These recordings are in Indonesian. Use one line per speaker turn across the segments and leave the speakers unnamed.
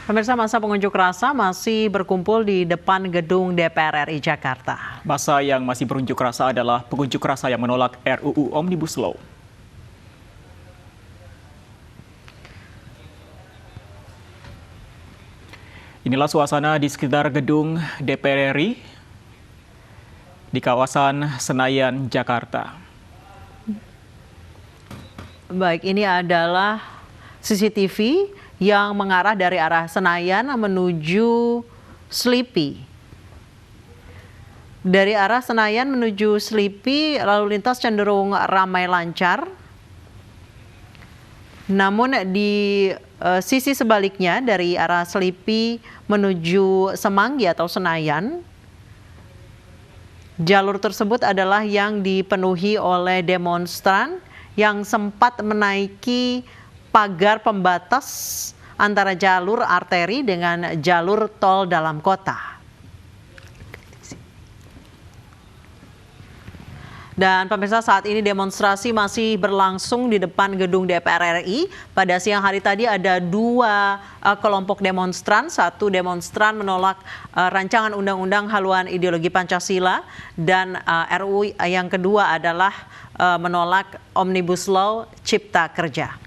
Pemirsa, massa pengunjuk rasa masih berkumpul di depan gedung DPR RI Jakarta.
Massa yang masih berunjuk rasa adalah pengunjuk rasa yang menolak RUU Omnibus Law. Inilah suasana di sekitar gedung DPR RI di kawasan Senayan, Jakarta.
Baik, ini adalah CCTV yang mengarah dari arah Senayan menuju Slipi. Dari arah Senayan menuju Slipi, lalu lintas cenderung ramai lancar. Namun di sisi sebaliknya dari arah Slipi menuju Semanggi atau Senayan, jalur tersebut adalah yang dipenuhi oleh demonstran yang sempat menaiki pagar pembatas antara jalur arteri dengan jalur tol dalam kota. Dan pemirsa, saat ini demonstrasi masih berlangsung di depan gedung DPR RI. Pada siang hari tadi ada dua kelompok demonstran. Satu demonstran menolak rancangan undang-undang haluan ideologi Pancasila, dan RUU yang kedua adalah menolak Omnibus Law Cipta Kerja.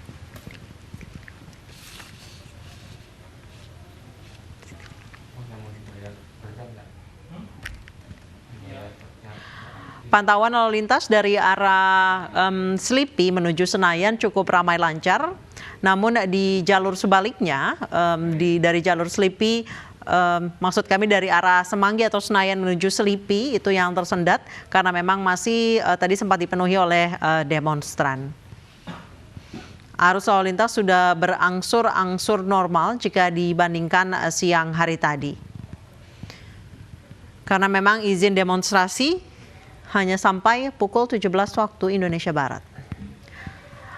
Pantauan lalu lintas dari arah Slipi menuju Senayan cukup ramai lancar. Namun di jalur sebaliknya, dari jalur Slipi, maksud kami dari arah Semanggi atau Senayan menuju Slipi, itu yang tersendat karena memang masih tadi sempat dipenuhi oleh demonstran. Arus lalu lintas sudah berangsur-angsur normal jika dibandingkan siang hari tadi. Karena memang izin demonstrasi hanya sampai pukul 17 waktu Indonesia Barat.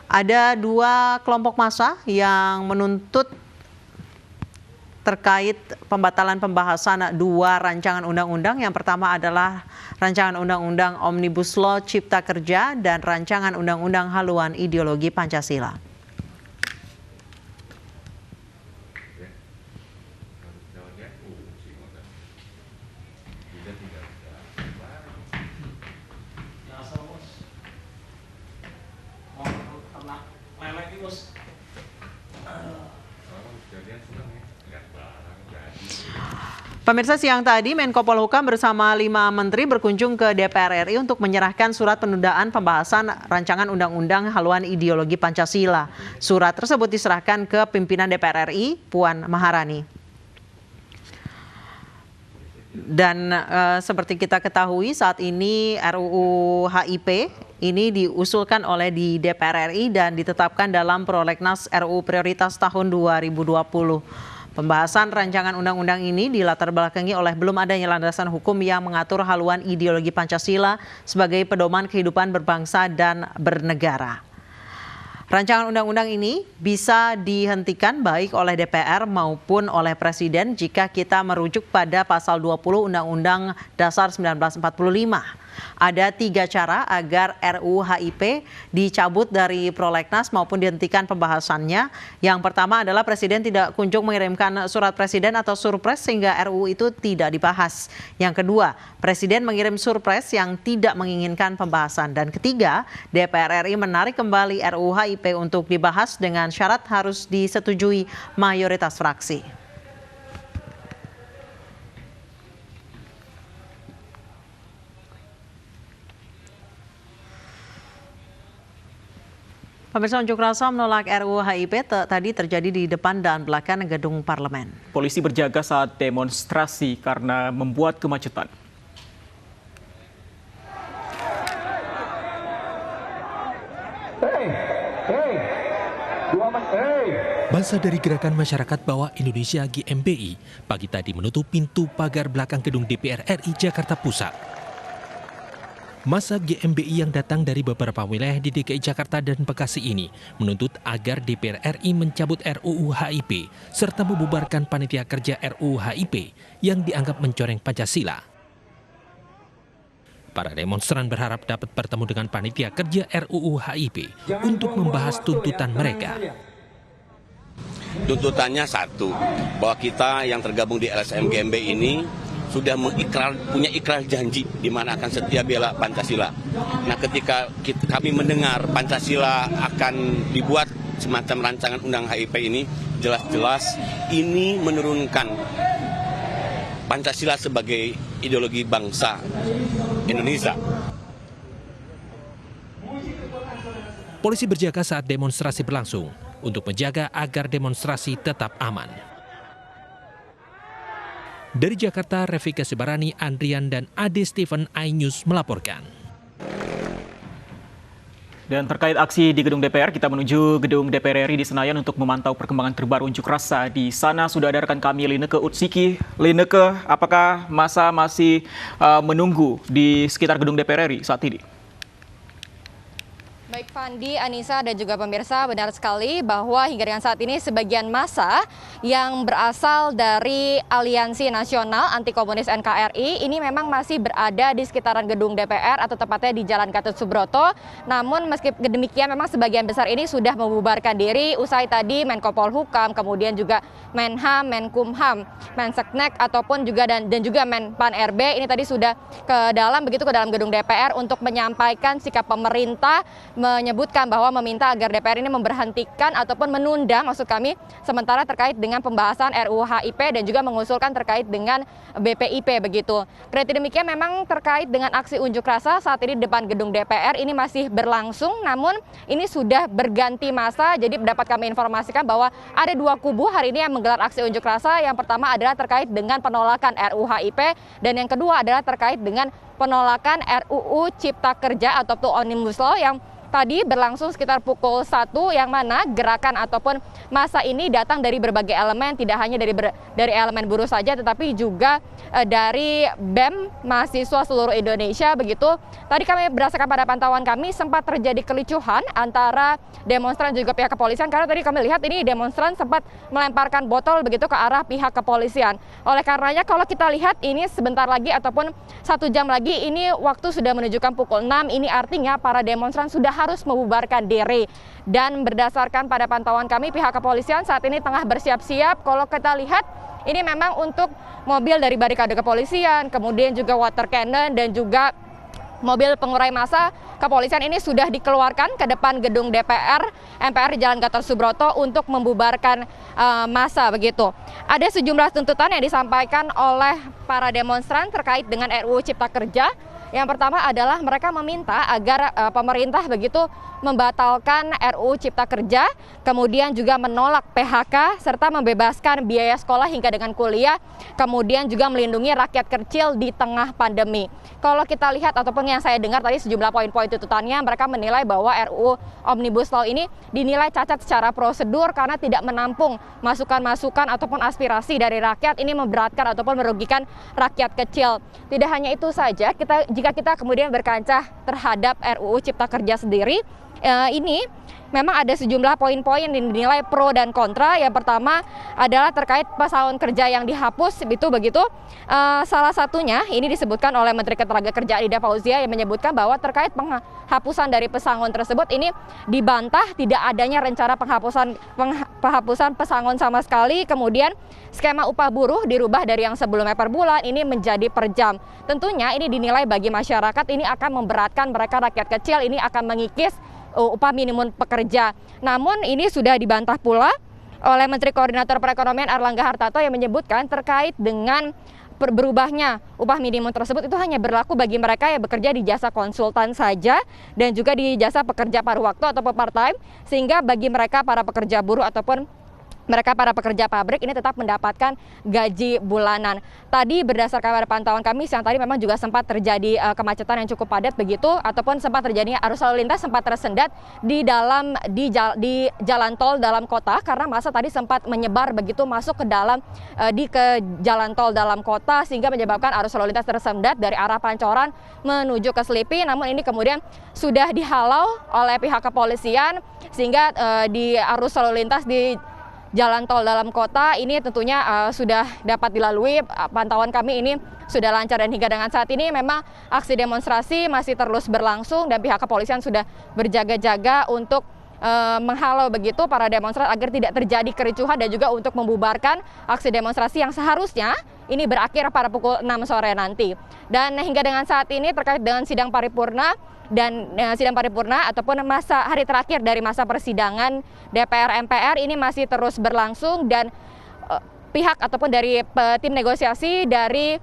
Ada dua kelompok massa yang menuntut terkait pembatalan pembahasan dua rancangan undang-undang. Yang pertama adalah rancangan undang-undang Omnibus Law Cipta Kerja dan rancangan undang-undang haluan ideologi Pancasila. Pemirsa, siang tadi Menko Polhukam bersama 5 menteri berkunjung ke DPR RI untuk menyerahkan surat penundaan pembahasan rancangan undang-undang haluan ideologi Pancasila. Surat tersebut diserahkan ke pimpinan DPR RI, Puan Maharani. Dan seperti kita ketahui, saat ini RUU HIP ini diusulkan oleh di DPR RI dan ditetapkan dalam Prolegnas RUU Prioritas tahun 2020. Pembahasan rancangan undang-undang ini dilatar belakangi oleh belum adanya landasan hukum yang mengatur haluan ideologi Pancasila sebagai pedoman kehidupan berbangsa dan bernegara. Rancangan undang-undang ini bisa dihentikan baik oleh DPR maupun oleh Presiden jika kita merujuk pada pasal 20 Undang-Undang Dasar 1945. Ada 3 cara agar RUU HIP dicabut dari prolegnas maupun dihentikan pembahasannya. Yang pertama adalah Presiden tidak kunjung mengirimkan surat Presiden atau surpres sehingga RUU itu tidak dibahas. Yang kedua, Presiden mengirim surpres yang tidak menginginkan pembahasan. Dan ketiga, DPR RI menarik kembali RUU HIP untuk dibahas dengan syarat harus disetujui mayoritas fraksi. Pemirsa, unjuk rasa menolak RUU HIP tadi terjadi di depan dan belakang gedung parlemen.
Polisi berjaga saat demonstrasi karena membuat kemacetan.
Massa dari Gerakan Masyarakat Bawah Indonesia GMBI pagi tadi menutup pintu pagar belakang gedung DPR RI Jakarta Pusat. Massa GMBI yang datang dari beberapa wilayah di DKI Jakarta dan Bekasi ini menuntut agar DPR RI mencabut RUU HIP serta membubarkan panitia kerja RUU HIP yang dianggap mencoreng Pancasila. Para demonstran berharap dapat bertemu dengan panitia kerja RUU HIP untuk membahas tuntutan mereka.
Tuntutannya satu, bahwa kita yang tergabung di LSM GMB ini sudah punya ikrar janji di mana akan setia bela Pancasila. Nah, ketika kami mendengar Pancasila akan dibuat semacam rancangan undang HIP ini, jelas-jelas ini menurunkan Pancasila sebagai ideologi bangsa Indonesia.
Polisi berjaga saat demonstrasi berlangsung untuk menjaga agar demonstrasi tetap aman. Dari Jakarta, Revika Sibarani, Andrian, dan Ade Steven, iNews melaporkan.
Dan terkait aksi di gedung DPR, kita menuju gedung DPR RI di Senayan untuk memantau perkembangan terbaru unjuk rasa. Di sana sudah ada rekan kami Lineke Utsiki. Lineke, apakah massa masih menunggu di sekitar gedung DPR RI saat ini?
Baik Fandi, Anissa, dan juga pemirsa, benar sekali bahwa hingga dengan saat ini sebagian massa yang berasal dari Aliansi Nasional Anti Komunis NKRI ini memang masih berada di sekitaran gedung DPR atau tepatnya di Jalan Gatot Subroto. Namun meski demikian memang sebagian besar ini sudah membubarkan diri usai tadi Menko Polhukam, kemudian juga Menham, Menkumham, Menseknek ataupun juga dan juga Menpan RB ini tadi sudah ke dalam gedung DPR untuk menyampaikan sikap pemerintah, menyebutkan bahwa meminta agar DPR ini memberhentikan ataupun menunda maksud kami sementara terkait dengan pembahasan RUU HIP dan juga mengusulkan terkait dengan BPIP begitu. Berarti demikian memang terkait dengan aksi unjuk rasa saat ini di depan gedung DPR ini masih berlangsung, namun ini sudah berganti masa. Jadi dapat kami informasikan bahwa ada dua kubu hari ini yang menggelar aksi unjuk rasa. Yang pertama adalah terkait dengan penolakan RUU HIP dan yang kedua adalah terkait dengan penolakan RUU Cipta Kerja atau Omnibus Law yang tadi berlangsung sekitar pukul 1, yang mana gerakan ataupun massa ini datang dari berbagai elemen, tidak hanya dari elemen buruh saja tetapi juga dari BEM mahasiswa seluruh Indonesia begitu. Tadi kami berdasarkan pada pantauan kami sempat terjadi kericuhan antara demonstran juga pihak kepolisian karena tadi kami lihat ini demonstran sempat melemparkan botol begitu ke arah pihak kepolisian. Oleh karenanya kalau kita lihat ini sebentar lagi ataupun 1 jam lagi ini waktu sudah menunjukkan pukul 6, ini artinya para demonstran sudah harus membubarkan diri. Dan berdasarkan pada pantauan kami pihak kepolisian saat ini tengah bersiap-siap. Kalau kita lihat ini memang untuk mobil dari barikade kepolisian, kemudian juga water cannon dan juga mobil pengurai massa kepolisian ini sudah dikeluarkan ke depan gedung DPR MPR di Jalan Gatot Subroto untuk membubarkan massa begitu. Ada sejumlah tuntutan yang disampaikan oleh para demonstran terkait dengan RUU Cipta Kerja. Yang pertama adalah mereka meminta agar pemerintah begitu membatalkan RUU Cipta Kerja, kemudian juga menolak PHK, serta membebaskan biaya sekolah hingga dengan kuliah, kemudian juga melindungi rakyat kecil di tengah pandemi. Kalau kita lihat ataupun yang saya dengar tadi sejumlah poin-poin tuntutannya, mereka menilai bahwa RUU Omnibus Law ini dinilai cacat secara prosedur karena tidak menampung masukan-masukan ataupun aspirasi dari rakyat, ini memberatkan ataupun merugikan rakyat kecil. Tidak hanya itu saja, jika kita kemudian berkancah terhadap RUU Cipta Kerja sendiri, ini memang ada sejumlah poin-poin yang dinilai pro dan kontra. Yang pertama adalah terkait pesangon kerja yang dihapus begitu. Salah satunya ini disebutkan oleh Menteri Ketenagakerjaan Ida Fauzia yang menyebutkan bahwa terkait penghapusan dari pesangon tersebut ini dibantah tidak adanya rencana penghapusan pesangon sama sekali. Kemudian skema upah buruh dirubah dari yang sebelumnya per bulan ini menjadi per jam. Tentunya ini dinilai bagi masyarakat ini akan memberatkan mereka rakyat kecil, ini akan mengikis upah minimum pekerja. Namun ini sudah dibantah pula oleh Menteri Koordinator Perekonomian Airlangga Hartarto yang menyebutkan terkait dengan berubahnya upah minimum tersebut itu hanya berlaku bagi mereka yang bekerja di jasa konsultan saja dan juga di jasa pekerja paruh waktu atau part time, sehingga bagi mereka para pekerja buruh ataupun mereka para pekerja pabrik ini tetap mendapatkan gaji bulanan. Tadi berdasarkan pada pantauan kami siang tadi memang juga sempat terjadi kemacetan yang cukup padat begitu, ataupun sempat terjadinya arus lalu lintas sempat tersendat di jalan tol dalam kota karena massa tadi sempat menyebar begitu masuk ke dalam ke jalan tol dalam kota sehingga menyebabkan arus lalu lintas tersendat dari arah Pancoran menuju ke Selipi. Namun ini kemudian sudah dihalau oleh pihak kepolisian sehingga di arus lalu lintas di jalan tol dalam kota ini tentunya sudah dapat dilalui. Pantauan kami ini sudah lancar dan hingga dengan saat ini memang aksi demonstrasi masih terus berlangsung dan pihak kepolisian sudah berjaga-jaga untuk menghalau begitu para demonstran agar tidak terjadi kericuhan dan juga untuk membubarkan aksi demonstrasi yang seharusnya ini berakhir pada pukul 6 sore nanti. Dan hingga dengan saat ini terkait dengan sidang paripurna ataupun masa hari terakhir dari masa persidangan DPR MPR ini masih terus berlangsung, dan pihak ataupun dari tim negosiasi dari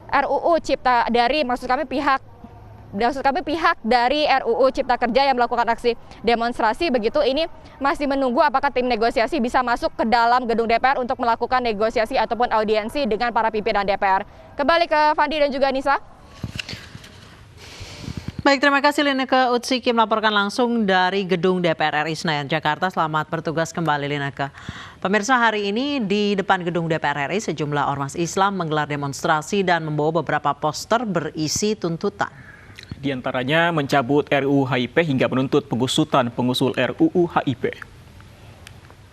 RUU Cipta dari pihak dari RUU Cipta Kerja yang melakukan aksi demonstrasi begitu ini masih menunggu apakah tim negosiasi bisa masuk ke dalam gedung DPR untuk melakukan negosiasi ataupun audiensi dengan para pimpinan DPR. Kembali ke Fandi dan juga Nisa.
Baik, terima kasih Lineke Utsiki melaporkan langsung dari gedung DPR RI Senayan, Jakarta. Selamat bertugas kembali Lineke. Pemirsa, hari ini di depan gedung DPR RI sejumlah ormas Islam menggelar demonstrasi dan membawa beberapa poster berisi tuntutan.
Di antaranya mencabut RUU HIP hingga menuntut pengusutan pengusul RUU HIP.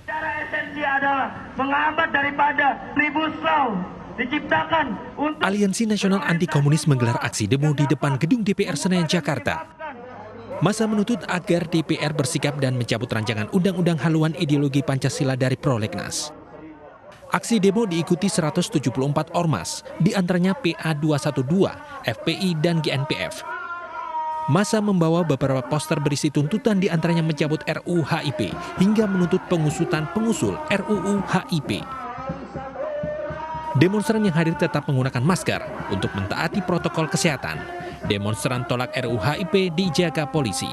Cara esensi adalah menghambat daripada Omnibus Law diciptakan untuk
Aliansi Nasional Anti Komunis menggelar aksi demo di depan gedung DPR Senayan, Jakarta. Masa menuntut agar DPR bersikap dan mencabut rancangan undang-undang haluan ideologi Pancasila dari prolegnas. Aksi demo diikuti 174 ormas, di antaranya PA212, FPI, dan GNPF. Masa membawa beberapa poster berisi tuntutan, di antaranya mencabut RUU HIP hingga menuntut pengusutan pengusul RUU HIP. Demonstran yang hadir tetap menggunakan masker untuk mentaati protokol kesehatan. Demonstran tolak RUU HIP dijaga polisi.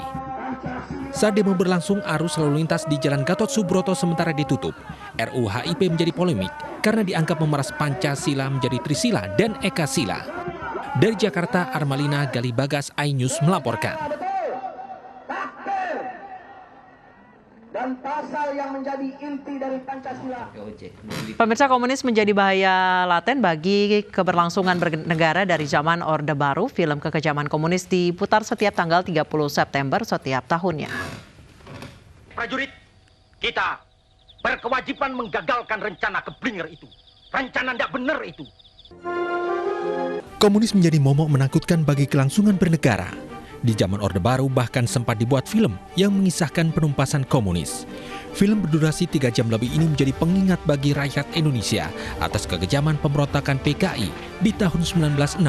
Saat demo berlangsung, arus lalu lintas di Jalan Gatot Subroto sementara ditutup. RUU HIP menjadi polemik karena dianggap memeras Pancasila menjadi Trisila dan Ekasila. Dari Jakarta, Armalina Galibagas, iNews melaporkan.
dan pasal yang menjadi inti dari Pancasila.
Pemirsa, komunis menjadi bahaya laten bagi keberlangsungan bernegara dari zaman Orde Baru. Film Kekejaman Komunis diputar setiap tanggal 30 September setiap tahunnya.
Prajurit, kita berkewajiban menggagalkan rencana keblinger itu. Rencana tidak benar itu.
Komunis menjadi momok menakutkan bagi kelangsungan bernegara. Di zaman Orde Baru bahkan sempat dibuat film yang mengisahkan penumpasan komunis. Film berdurasi 3 jam lebih ini menjadi pengingat bagi rakyat Indonesia atas kekejaman pemberontakan PKI di tahun 1965.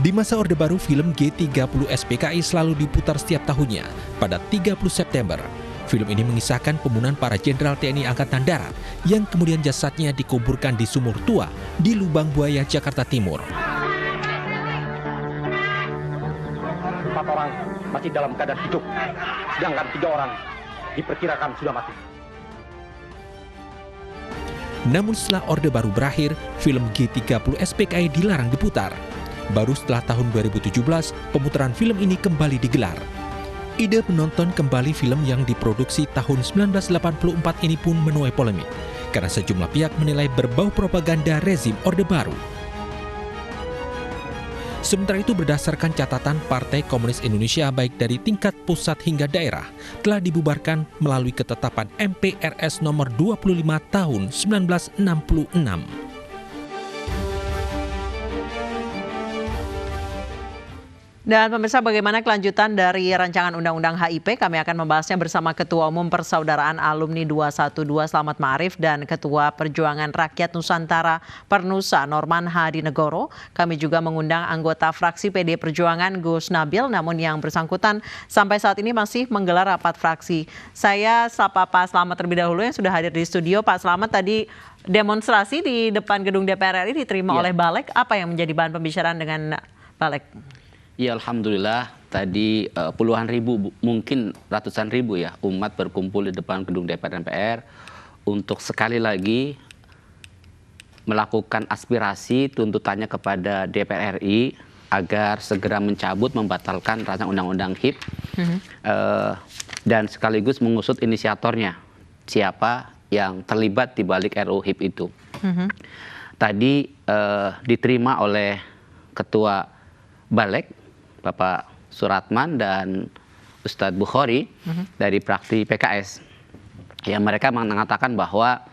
Di masa Orde Baru, film G30 SPKI selalu diputar setiap tahunnya pada 30 September. Film ini mengisahkan pembunuhan para jenderal TNI Angkatan Darat yang kemudian jasadnya dikuburkan di sumur tua di Lubang Buaya, Jakarta Timur.
4 orang masih dalam keadaan hidup, sedangkan 3 orang diperkirakan sudah mati.
Namun setelah Orde Baru berakhir, film G30 SPKI dilarang diputar. Baru setelah tahun 2017, pemutaran film ini kembali digelar. Ide menonton kembali film yang diproduksi tahun 1984 ini pun menuai polemik, karena sejumlah pihak menilai berbau propaganda rezim Orde Baru. Sementara itu, berdasarkan catatan Partai Komunis Indonesia baik dari tingkat pusat hingga daerah, telah dibubarkan melalui ketetapan MPRS nomor 25 tahun 1966.
Dan pemirsa, bagaimana kelanjutan dari rancangan Undang-Undang HIP? Kami akan membahasnya bersama Ketua Umum Persaudaraan Alumni 212 Slamet Ma'arif dan Ketua Perjuangan Rakyat Nusantara Pernusa Norman Hadinegoro. Kami juga mengundang anggota fraksi PD Perjuangan Gus Nabil, namun yang bersangkutan sampai saat ini masih menggelar rapat fraksi. Saya sapa Pak Slamet terlebih dahulu yang sudah hadir di studio. Pak Slamet, tadi demonstrasi di depan gedung DPR RI diterima oleh Balek. Apa yang menjadi bahan pembicaraan dengan Balek?
Ya, alhamdulillah tadi puluhan ribu, mungkin ratusan ribu ya umat berkumpul di depan gedung DPR MPR untuk sekali lagi melakukan aspirasi tuntutannya kepada DPR RI agar segera mencabut, membatalkan rancangan undang-undang HIP dan sekaligus mengusut inisiatornya, siapa yang terlibat di balik RUU HIP itu. Tadi diterima oleh Ketua Balek, Bapak Suratman dan Ustadz Bukhari dari fraksi PKS. Ya, mereka mengatakan bahwa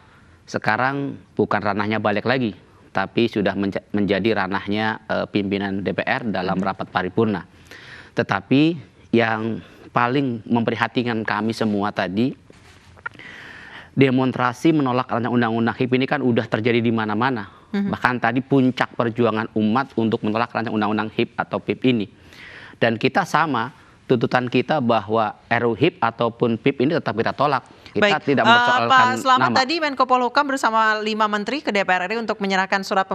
sekarang bukan ranahnya Balek lagi, tapi sudah menjadi ranahnya pimpinan DPR dalam rapat paripurna. Tetapi yang paling memprihatinkan kami semua tadi, demonstrasi menolak rancangan undang-undang HIP ini kan udah terjadi di mana-mana. Bahkan tadi puncak perjuangan umat untuk menolak rancangan undang-undang HIP atau PIP ini. Dan kita sama, tuntutan kita bahwa RUU HIP ataupun PIP ini tetap kita tolak. Kita tidak mempersoalkan
Pak Slamet
nama.
tadi Menko Polhukam bersama 5 menteri ke DPR RI untuk menyerahkan surat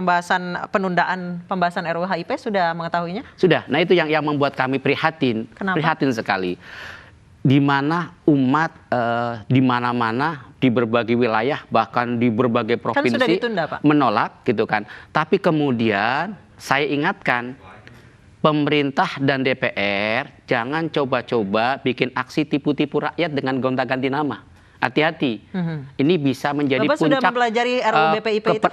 penundaan pembahasan RUU HIP, sudah mengetahuinya?
Sudah, nah itu yang membuat kami prihatin.
Kenapa?
Prihatin sekali. Di mana umat di mana-mana di berbagai wilayah bahkan di berbagai provinsi
sudah ditunda, Pak.
menolak gitu kan. Tapi kemudian saya ingatkan pemerintah dan DPR jangan coba-coba bikin aksi tipu-tipu rakyat dengan gonta-ganti nama. Hati-hati. Ini bisa menjadi
Bapak
puncak
sudah mempelajari RUU BPIP itu?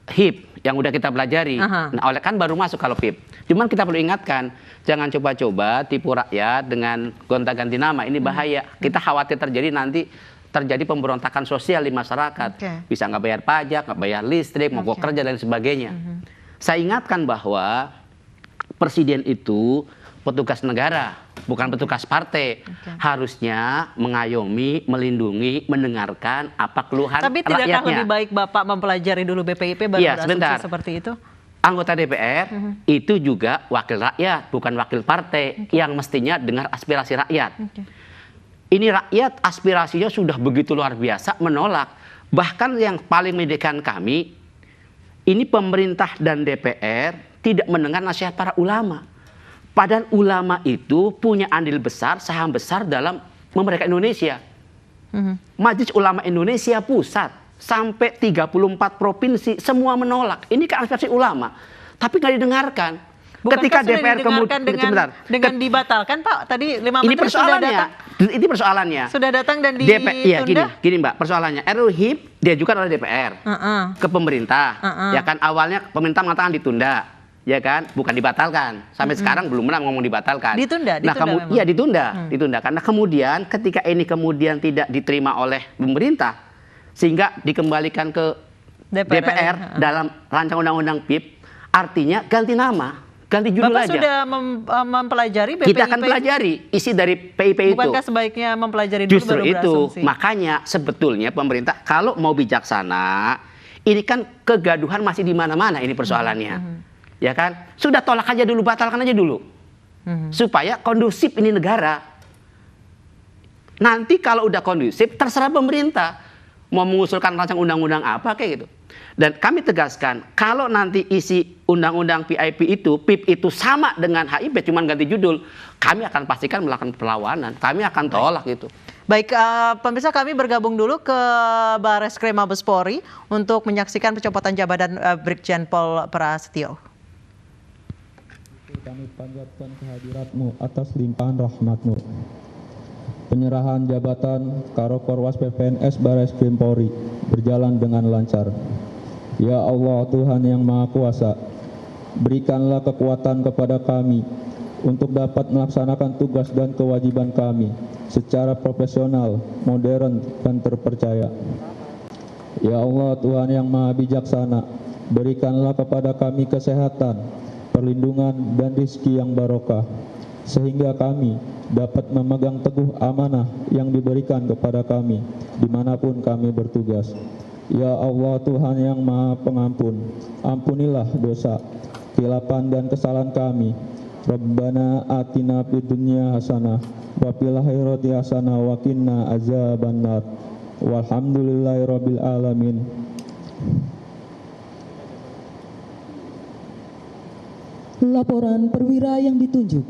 HIP yang udah kita pelajari. Nah, oleh kan baru masuk kalau PIP. Cuman kita perlu ingatkan, jangan coba-coba tipu rakyat dengan gonta-ganti nama. Ini bahaya. Kita khawatir terjadi pemberontakan sosial di masyarakat. Bisa nggak bayar pajak, nggak bayar listrik, mogok kerja dan sebagainya. Saya ingatkan bahwa presiden itu petugas negara, bukan petugas partai. Harusnya mengayomi, melindungi, mendengarkan apa keluhan
Tapi
rakyatnya.
tidakkah lebih baik Bapak mempelajari dulu BPIP baru berasumsi seperti itu?
Anggota DPR itu juga wakil rakyat, bukan wakil partai yang mestinya dengar aspirasi rakyat. Ini rakyat aspirasinya sudah begitu luar biasa menolak. Bahkan yang paling menyedihkan kami, ini pemerintah dan DPR tidak mendengar nasihat para ulama. Padahal ulama itu punya andil besar, saham besar dalam memerdekakan Indonesia. Majelis Ulama Indonesia Pusat sampai 34 provinsi semua menolak. Ini kan aspirasi ulama, tapi nggak didengarkan.
Bukankah
Ketika
sudah
DPR kemudian
dengan dibatalkan, Pak? Tadi 5
ini
menteri sudah datang.
Ini persoalannya.
Sudah datang dan
Iya,
ditunda?
gini Mbak, persoalannya RUU HIP diajukan oleh DPR ke pemerintah. Ya kan awalnya pemerintah mengatakan ditunda. Ya kan, bukan dibatalkan. Sampai sekarang belum pernah ngomong dibatalkan.
Ditunda
Iya ditunda. Karena kemudian ketika ini kemudian tidak diterima oleh pemerintah, sehingga dikembalikan ke DPR dalam rancangan undang-undang PIP, artinya ganti nama, ganti judul
Bapak
aja.
sudah mempelajari BPIP?
Kita akan pelajari isi dari PIP itu.
Bukankah sebaiknya mempelajari dulu
Justru
baru
itu,
berasumsi?
makanya sebetulnya pemerintah kalau mau bijaksana, ini kan kegaduhan masih di mana-mana ini persoalannya. Ya kan? Sudah tolak aja dulu, batalkan aja dulu. Supaya kondusif ini negara. Nanti kalau udah kondusif, terserah pemerintah. Mau mengusulkan rancangan undang-undang apa kayak gitu. Dan kami tegaskan, kalau nanti isi undang-undang PIP itu sama dengan HIP, cuman ganti judul, kami akan pastikan melakukan perlawanan. Kami akan tolak itu.
Baik, pemirsa, kami bergabung dulu ke Bareskrim Mabes Polri untuk menyaksikan pencopotan jabatan Brigjen Pol Prasetyo.
Kami panjatkan kehadiratmu atas limpahan rahmatmu. Penyerahan jabatan Karokorwas PPNS Bareskrim Polri berjalan dengan lancar. Ya Allah Tuhan yang Maha Kuasa, berikanlah kekuatan kepada kami untuk dapat melaksanakan tugas dan kewajiban kami secara profesional, modern, dan terpercaya. Ya Allah Tuhan yang Maha Bijaksana, berikanlah kepada kami kesehatan, perlindungan, dan rezeki yang barokah, sehingga kami dapat memegang teguh amanah yang diberikan kepada kami dimanapun kami bertugas. Ya Allah Tuhan yang Maha Pengampun, ampunilah dosa, khilapan, dan kesalahan kami. Rabbana atina fid dunya hasanah wa fil akhirati hasanah wa qina azabannar. Walhamdulillahirabbil alamin.
Laporan perwira yang ditunjuk.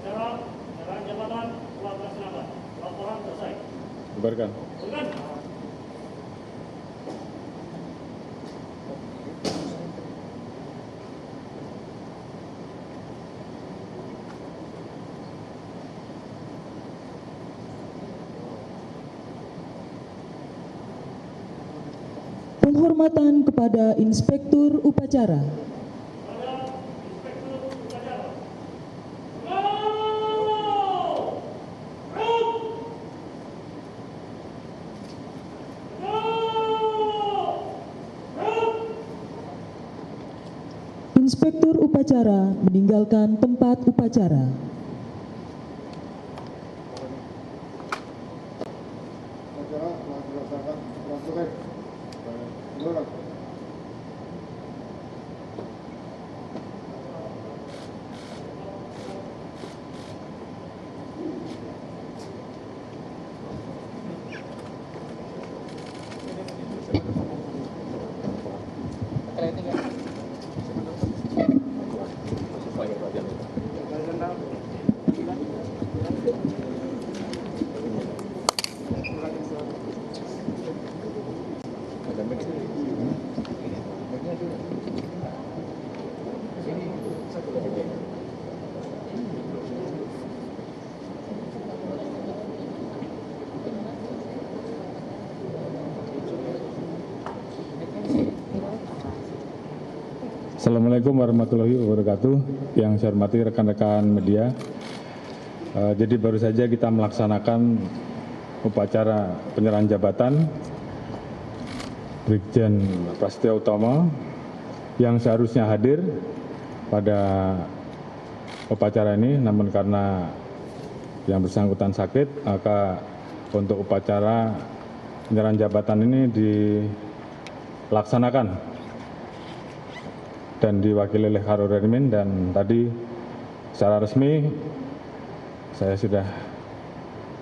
Penyerahan jabatan telah terlaksana. Laporan selesai.
Bubarkan.
Penghormatan kepada Inspektur Upacara. Inspektur upacara meninggalkan tempat upacara.
Assalamualaikum warahmatullahi wabarakatuh. Yang saya hormati rekan-rekan media. Jadi baru saja kita melaksanakan upacara penyerahan jabatan Brigjen Prasetyo Utomo yang seharusnya hadir pada upacara ini, namun karena yang bersangkutan sakit, maka untuk upacara penyerahan jabatan ini dilaksanakan dan diwakili oleh Karur Renimin, dan tadi secara resmi saya sudah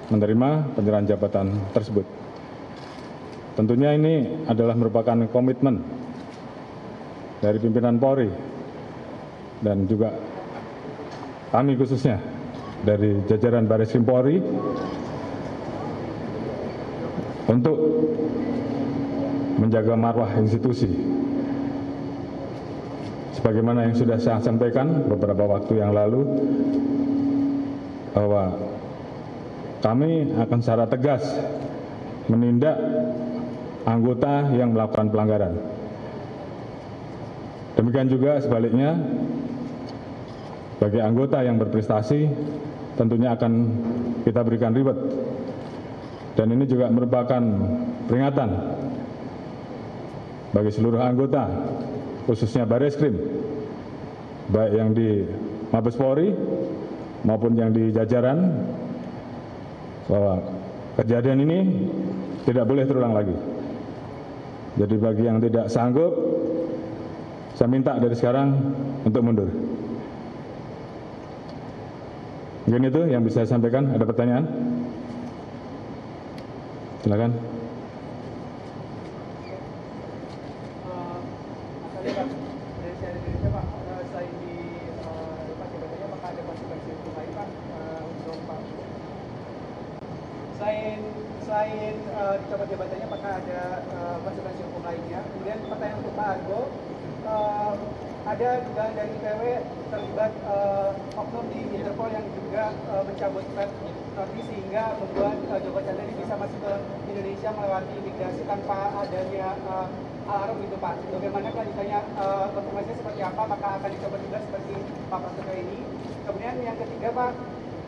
menerima penyerahan jabatan tersebut. Tentunya ini adalah merupakan komitmen dari pimpinan Polri dan juga kami khususnya dari jajaran Bareskrim Polri untuk menjaga marwah institusi. Sebagaimana yang sudah saya sampaikan beberapa waktu yang lalu, bahwa kami akan secara tegas menindak anggota yang melakukan pelanggaran. Demikian juga sebaliknya, bagi anggota yang berprestasi tentunya akan kita berikan reward. Dan ini juga merupakan peringatan bagi seluruh anggota, khususnya Bareskrim, baik yang di Mabes Polri maupun yang di jajaran, bahwa kejadian ini tidak boleh terulang lagi. Jadi bagi yang tidak sanggup, saya minta dari sekarang untuk mundur. Mungkin itu yang bisa saya sampaikan. Ada pertanyaan? Silakan.
Selain dicopot jabatannya, apakah ada konsekuensi hukum lainnya? Kemudian pertanyaan untuk Pak Argo, ada dugaan dari IPW terlibat oknum di Interpol yang juga mencabut notis sehingga membuat Joko Chandra ini bisa masuk ke Indonesia melewati imigrasi tanpa adanya alarm gitu Pak. Bagaimana kelanjutannya, konfirmasinya seperti apa? Apakah akan dicopot juga seperti Pak Prasetyo ini? Kemudian yang ketiga Pak,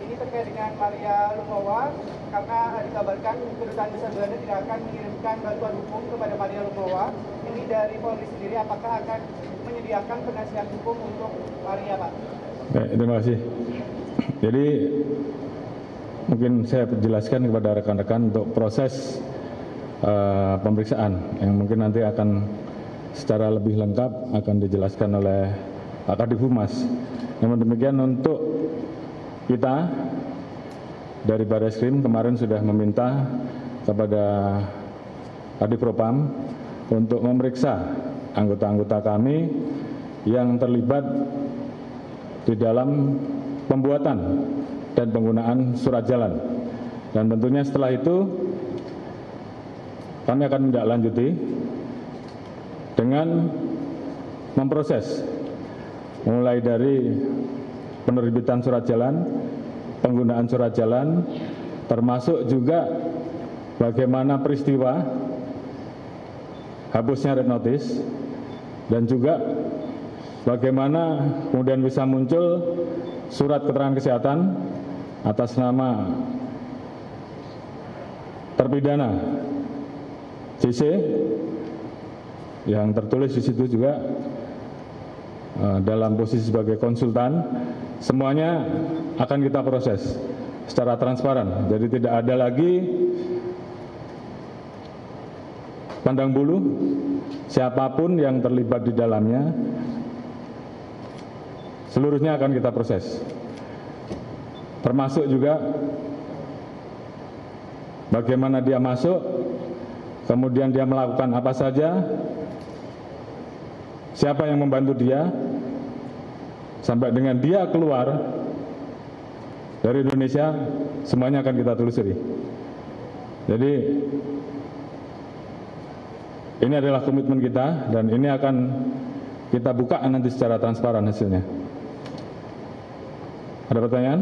ini terkait dengan Maria Lumowa, karena dikabarkan Kedutaan Besar Belanda tidak akan mengirimkan bantuan hukum kepada Maria Lumowa. Ini dari Polri sendiri, apakah akan menyediakan penasihat hukum untuk Maria, Pak?
Baik, terima kasih. Jadi mungkin saya jelaskan kepada rekan-rekan untuk proses pemeriksaan yang mungkin nanti akan secara lebih lengkap akan dijelaskan oleh Pak Kadif Humas. Namun demikian, untuk kita dari Bareskrim kemarin sudah meminta kepada Kadif Propam untuk memeriksa anggota-anggota kami yang terlibat di dalam pembuatan dan penggunaan surat jalan. Dan tentunya setelah itu kami akan menindaklanjuti dengan memproses mulai dari penerbitan surat jalan, penggunaan surat jalan, termasuk juga bagaimana peristiwa hapusnya red notice, dan juga bagaimana kemudian bisa muncul surat keterangan kesehatan atas nama terpidana JC yang tertulis di situ juga dalam posisi sebagai konsultan, semuanya akan kita proses secara transparan. Jadi tidak ada lagi pandang bulu, siapapun yang terlibat di dalamnya, seluruhnya akan kita proses. Termasuk juga bagaimana dia masuk, kemudian dia melakukan apa saja, siapa yang membantu dia, sampai dengan dia keluar dari Indonesia, semuanya akan kita telusuri. Jadi ini adalah komitmen kita dan ini akan kita buka nanti secara transparan hasilnya. Ada pertanyaan?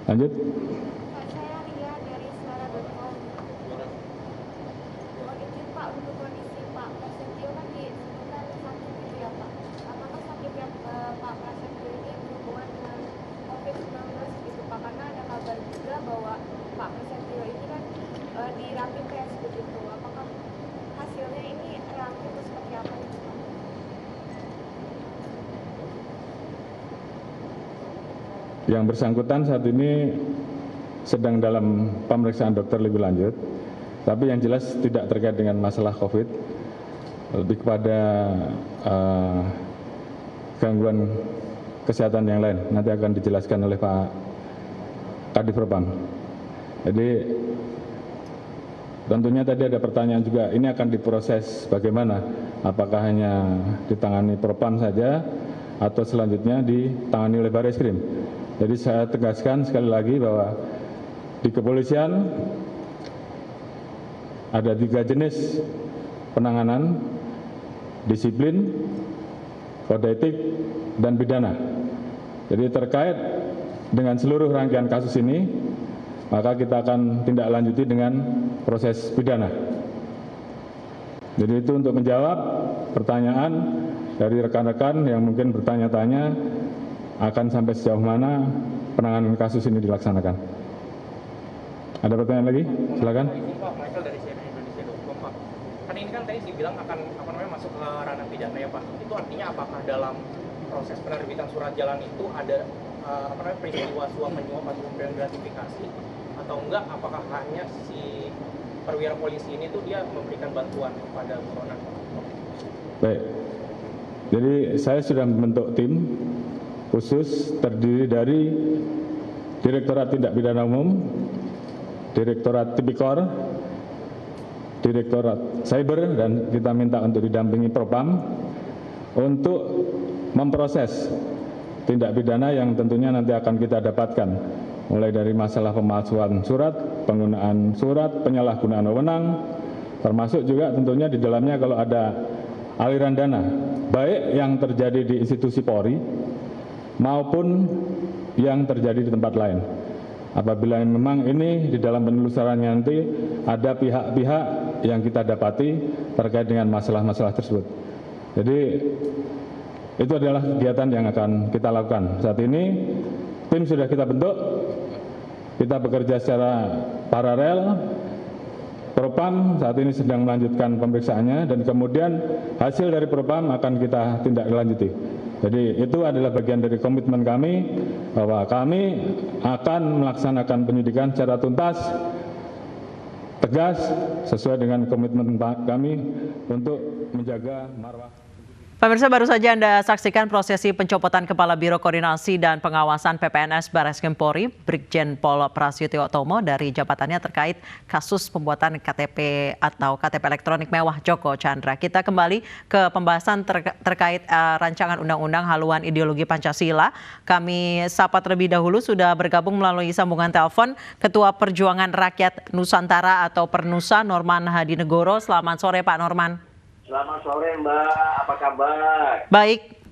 Lanjut. Yang bersangkutan saat ini sedang dalam pemeriksaan dokter lebih lanjut, tapi yang jelas tidak terkait dengan masalah COVID, lebih kepada gangguan kesehatan yang lain. Nanti akan dijelaskan oleh Pak Kadif Propam. Jadi tentunya tadi ada pertanyaan juga, ini akan diproses bagaimana? Apakah hanya ditangani Propam saja atau selanjutnya ditangani oleh Barreskrim? Jadi saya tegaskan sekali lagi bahwa di kepolisian ada 3 jenis penanganan: disiplin, kode etik, dan pidana. Jadi terkait dengan seluruh rangkaian kasus ini, maka kita akan tindak lanjuti dengan proses pidana. Jadi itu untuk menjawab pertanyaan dari rekan-rekan yang mungkin bertanya-tanya akan sampai sejauh mana penanganan kasus ini dilaksanakan. Ada pertanyaan lagi? Silakan.
Pak Michael dari CNN Indonesia.com, Pak. Kan ini kan tadi dibilang akan masuk ke ranah pidana ya Pak. Itu artinya apakah dalam proses penerbitan surat jalan itu ada peristiwa suap menyuap atau pemberian gratifikasi atau enggak? Apakah hanya si perwira polisi ini tuh dia memberikan bantuan kepada buronan?
Baik. Jadi saya sudah membentuk tim khusus terdiri dari Direktorat Tindak Pidana Umum, Direktorat Tipikor, Direktorat Cyber, dan kita minta untuk didampingi Propam untuk memproses tindak pidana yang tentunya nanti akan kita dapatkan, mulai dari masalah pemalsuan surat, penggunaan surat, penyalahgunaan wewenang, termasuk juga tentunya di dalamnya kalau ada aliran dana, baik yang terjadi di institusi Polri maupun yang terjadi di tempat lain. Apabila memang ini di dalam penelusurannya nanti ada pihak-pihak yang kita dapati terkait dengan masalah-masalah tersebut. Jadi itu adalah kegiatan yang akan kita lakukan. Saat ini tim sudah kita bentuk, kita bekerja secara paralel. Propam saat ini sedang melanjutkan pemeriksaannya dan kemudian hasil dari Propam akan kita tindak lanjuti. Jadi itu adalah bagian dari komitmen kami bahwa kami akan melaksanakan penyidikan secara tuntas, tegas, sesuai dengan komitmen kami untuk menjaga marwah.
Pemirsa, baru saja Anda saksikan prosesi pencopotan Kepala Biro Koordinasi dan Pengawasan PPNS Barreskrim Polri, Brigjen Pol Prasetyo Utomo dari jabatannya terkait kasus pembuatan KTP atau KTP elektronik mewah Joko Chandra. Kita kembali ke pembahasan terkait rancangan undang-undang haluan ideologi Pancasila. Kami sapa terlebih dahulu, sudah bergabung melalui sambungan telepon Ketua Perjuangan Rakyat Nusantara atau Pernusa, Norman Hadinegoro. Selamat sore Pak Norman.
Selamat sore Mbak, apa kabar?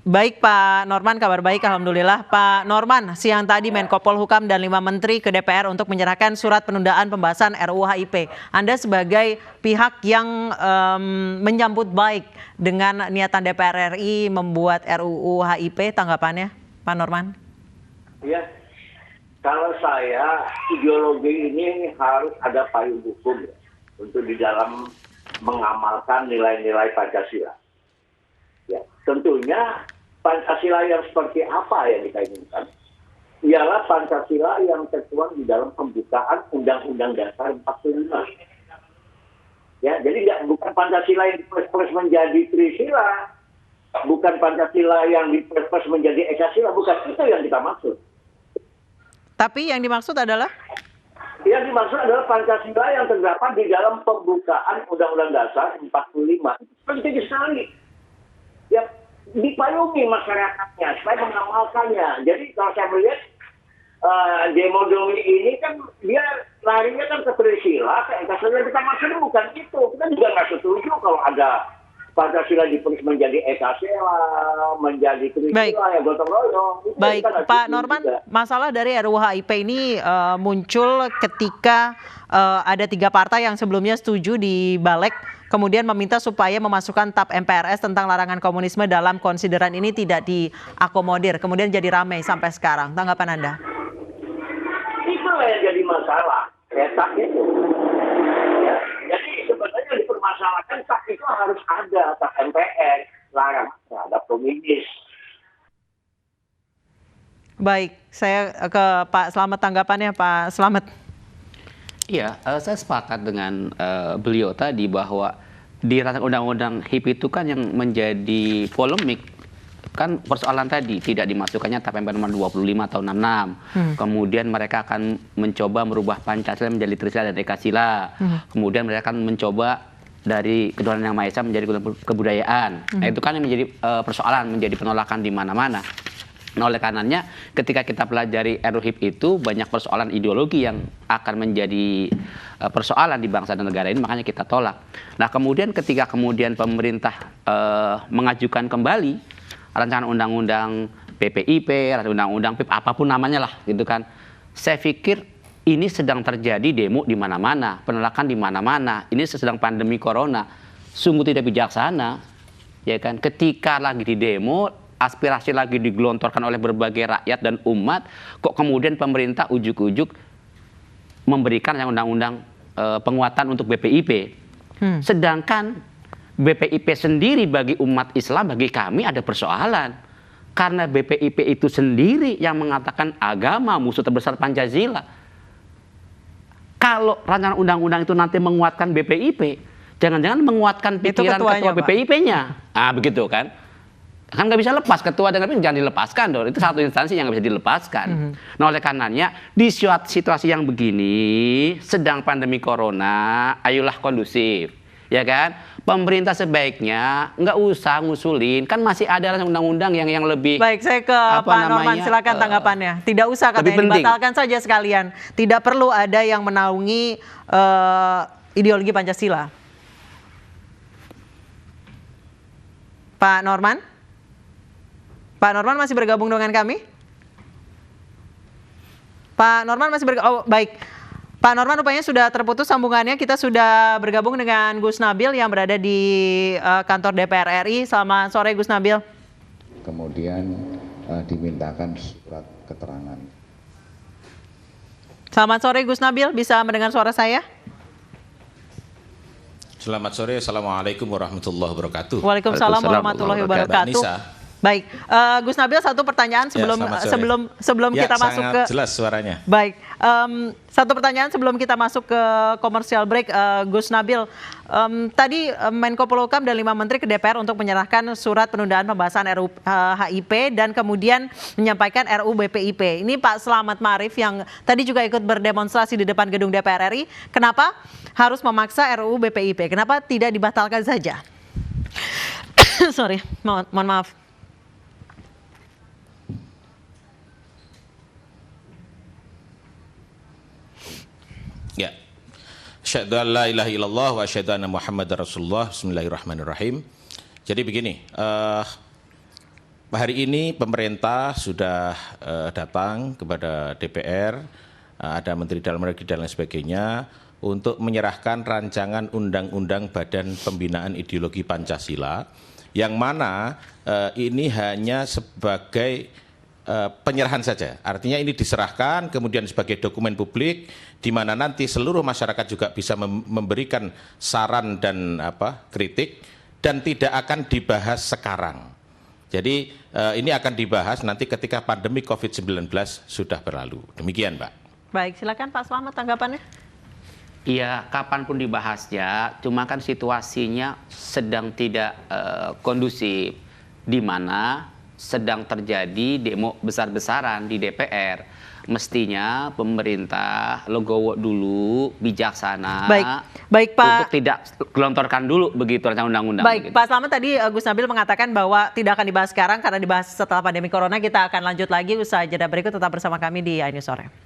Baik Pak Norman, kabar baik alhamdulillah. Pak Norman, siang tadi Menko Polhukam dan 5 menteri ke DPR untuk menyerahkan surat penundaan pembahasan RUU HIP. Anda sebagai pihak yang menyambut baik dengan niatan DPR RI membuat RUU HIP, tanggapannya Pak Norman?
Ya, kalau saya ideologi ini harus ada payung hukum ya, untuk di dalam mengamalkan nilai-nilai Pancasila. Ya, tentunya Pancasila yang seperti apa yang kita inginkan? Ialah Pancasila yang tertuang di dalam pembukaan Undang-Undang Dasar 45. Ya, jadi bukan Pancasila yang dipers menjadi Trisila, bukan Pancasila yang dipers menjadi Ekasila, bukan itu yang kita maksud.
Tapi yang dimaksud adalah?
Yang dimaksud adalah Pancasila yang terdapat di dalam pembukaan Undang-Undang Dasar 45. Penting sekali. Ya, dipayungi masyarakatnya supaya mengamalkannya. Jadi kalau saya melihat demo ini kan dia larinya kan ke Trisila, ke Ekasila. Kita maksudnya bukan itu. Kita juga nggak setuju kalau ada Pancasila menjadi Ekasila, menjadi Trisila, ya gotong royong.
Baik, Pak Norman, masalah dari RUU HIP ini muncul ketika ada 3 partai yang sebelumnya setuju di Balik, kemudian meminta supaya memasukkan TAP MPRS tentang larangan komunisme dalam konsideran ini tidak diakomodir. Kemudian jadi ramai sampai sekarang. Tanggapan Anda?
Itulah yang jadi masalah. TAP itu. Ya, jadi sebenarnya dipermasalahkan TAP itu harus ada, TAP MPR, larangan terhadap komunis.
Baik, saya ke Pak Slamet tanggapannya, Pak Slamet.
Iya, saya sepakat dengan beliau tadi bahwa di rancangan undang-undang HIP itu kan yang menjadi polemik kan persoalan tadi tidak dimasukkannya TAP MPR nomor 25 tahun 66. Kemudian mereka akan mencoba merubah Pancasila menjadi Trisila dan Ekasila. Kemudian mereka akan mencoba dari ketuhanan yang Maha Esa menjadi kebudayaan. Nah, itu kan yang menjadi persoalan, menjadi penolakan di mana-mana. Nah, oleh karenanya ketika kita pelajari RUU HIP itu banyak persoalan ideologi yang akan menjadi persoalan di bangsa dan negara ini, makanya kita tolak. Nah, kemudian ketika pemerintah mengajukan kembali rancangan undang-undang PPIP, rancangan undang-undang PIP, apapun namanya lah gitu kan. Saya pikir ini sedang terjadi demo di mana-mana, penolakan di mana-mana. Ini sedang pandemi corona. Sungguh tidak bijaksana, ya kan? Ketika lagi di demo, aspirasi lagi digelontorkan oleh berbagai rakyat dan umat, kok kemudian pemerintah ujuk-ujuk memberikan undang-undang penguatan untuk BPIP. Sedangkan BPIP sendiri bagi umat Islam, bagi kami ada persoalan. Karena BPIP itu sendiri yang mengatakan agama musuh terbesar Pancasila. Kalau rancangan undang-undang itu nanti menguatkan BPIP, jangan-jangan menguatkan pikiran ketua BPIP-nya. Begitu kan? Kan nggak bisa lepas, ketua dengan BPIP jangan dilepaskan dong. Itu satu instansi yang nggak bisa dilepaskan. Nah, oleh karenanya di situasi yang begini, sedang pandemi corona, ayolah kondusif. Ya kan, pemerintah sebaiknya nggak usah ngusulin, kan masih ada undang-undang yang lebih.
Baik, saya ke Pak Norman, silakan tanggapannya. Tidak usah katanya, dibatalkan saja sekalian. Tidak perlu ada yang menaungi ideologi Pancasila. Pak Norman? Pak Norman masih bergabung dengan kami? Pak Norman masih bergabung? Oh, baik. Pak Norman rupanya sudah terputus sambungannya. Kita sudah bergabung dengan Gus Nabil yang berada di kantor DPR RI. Selamat sore Gus Nabil.
Kemudian dimintakan surat keterangan.
Selamat sore Gus Nabil, bisa mendengar suara saya?
Selamat sore, Assalamualaikum warahmatullahi wabarakatuh.
Waalaikumsalam warahmatullahi wabarakatuh. Baik, Gus Nabil, satu pertanyaan sebelum
ya,
kita masuk ke
jelas suaranya.
Baik, satu pertanyaan sebelum kita masuk ke commercial break, Gus Nabil. Tadi Menko Polhukam dan 5 menteri ke DPR untuk menyerahkan surat penundaan pembahasan RUU HIP dan kemudian menyampaikan RUU BPIP. Ini Pak Slamet Ma'arif yang tadi juga ikut berdemonstrasi di depan gedung DPR RI. Kenapa harus memaksa RUU BPIP? Kenapa tidak dibatalkan saja? Sorry, mohon maaf.
Ya. Asyhadu an la ilaha illallah wa asyhadu anna Muhammadar Rasulullah. Bismillahirrahmanirrahim. Jadi begini, hari ini pemerintah sudah datang kepada DPR, ada Menteri Dalam Negeri dan lain sebagainya, untuk menyerahkan rancangan Undang-Undang Badan Pembinaan Ideologi Pancasila, yang mana ini hanya sebagai penyerahan saja. Artinya ini diserahkan kemudian sebagai dokumen publik di mana nanti seluruh masyarakat juga bisa memberikan saran dan kritik dan tidak akan dibahas sekarang. Jadi ini akan dibahas nanti ketika pandemi COVID-19 sudah berlalu. Demikian, Pak.
Baik, silakan Pak Slamet tanggapannya.
Iya, kapanpun dibahasnya, cuma kan situasinya sedang tidak kondusif, di mana sedang terjadi demo besar-besaran di DPR. Mestinya pemerintah legowo dulu, bijaksana,
baik Pak,
untuk tidak gelontorkan dulu begitu rancangan undang-undang.
Baik, Pak Slamet, tadi Gus Nabil mengatakan bahwa tidak akan dibahas sekarang karena dibahas setelah pandemi corona. Kita akan lanjut lagi usai jeda berikut. Tetap bersama kami di iNews Sore.